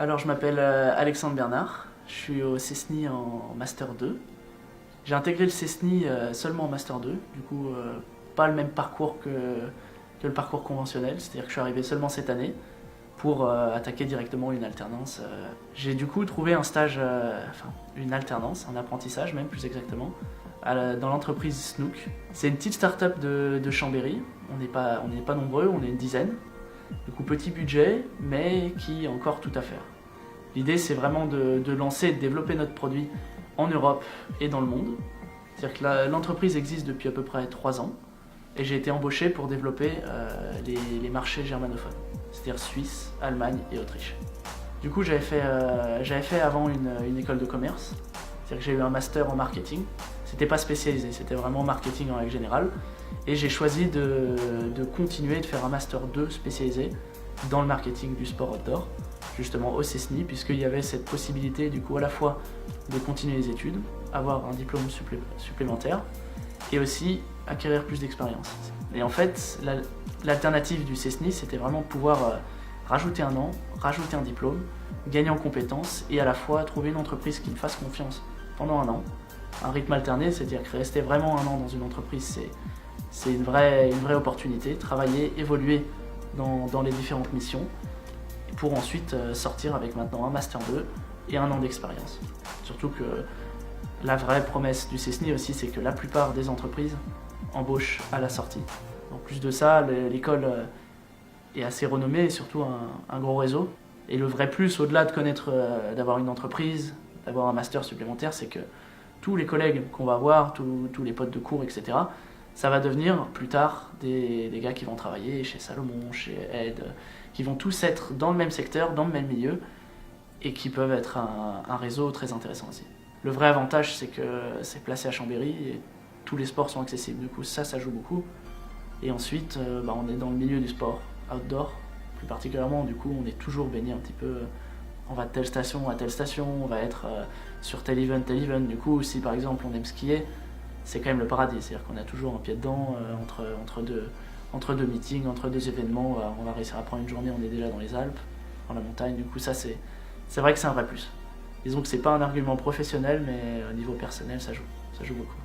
Alors je m'appelle Alexandre Bernard, je suis au CESNI en Master 2. J'ai intégré le CESNI seulement en Master 2, du coup pas le même parcours que le parcours conventionnel, c'est-à-dire que je suis arrivé seulement cette année pour attaquer directement une alternance. J'ai du coup trouvé un stage, une alternance, un apprentissage même plus exactement, dans l'entreprise Snook. C'est une petite start-up de Chambéry, on n'est pas nombreux, on est une dizaine. Du coup petit budget, mais qui a encore tout à faire. L'idée c'est vraiment de lancer et de développer notre produit en Europe et dans le monde. C'est-à-dire que l'entreprise existe depuis à peu près 3 ans et j'ai été embauché pour développer les marchés germanophones, c'est-à-dire Suisse, Allemagne et Autriche. Du coup j'avais fait avant une école de commerce, c'est-à-dire que j'ai eu un master en marketing. C'était pas spécialisé, c'était vraiment marketing en règle générale. Et j'ai choisi de continuer de faire un master 2 spécialisé dans le marketing du sport outdoor, justement au CESNI, puisqu'il y avait cette possibilité du coup à la fois de continuer les études, avoir un diplôme supplémentaire et aussi acquérir plus d'expérience. Et en fait, l'alternative du CESNI, c'était vraiment pouvoir rajouter un an, rajouter un diplôme, gagner en compétences et à la fois trouver une entreprise qui me fasse confiance pendant un an. Un rythme alterné, c'est-à-dire que rester vraiment un an dans une entreprise, c'est une vraie opportunité, travailler, évoluer dans les différentes missions, pour ensuite sortir avec maintenant un Master 2 et un an d'expérience. Surtout que la vraie promesse du CESNI aussi, c'est que la plupart des entreprises embauchent à la sortie. En plus de ça, l'école est assez renommée et surtout un gros réseau. Et le vrai plus, au-delà de connaître, d'avoir une entreprise, d'avoir un master supplémentaire, c'est que tous les collègues qu'on va voir, tous les potes de cours, etc., ça va devenir plus tard des gars qui vont travailler chez Salomon, chez Ed, qui vont tous être dans le même secteur, dans le même milieu, et qui peuvent être un réseau très intéressant aussi. Le vrai avantage, c'est que c'est placé à Chambéry, et tous les sports sont accessibles, du coup ça joue beaucoup. Et ensuite, on est dans le milieu du sport, outdoor, plus particulièrement, du coup on est toujours baigné un petit peu. On va de telle station à telle station, on va être sur tel event. Du coup, si par exemple on aime skier, c'est quand même le paradis. C'est-à-dire qu'on a toujours un pied dedans, entre deux meetings, entre deux événements. On va réussir à prendre une journée, on est déjà dans les Alpes, dans la montagne. Du coup, ça c'est vrai que c'est un vrai plus. Disons que c'est pas un argument professionnel, mais au niveau personnel, ça joue beaucoup.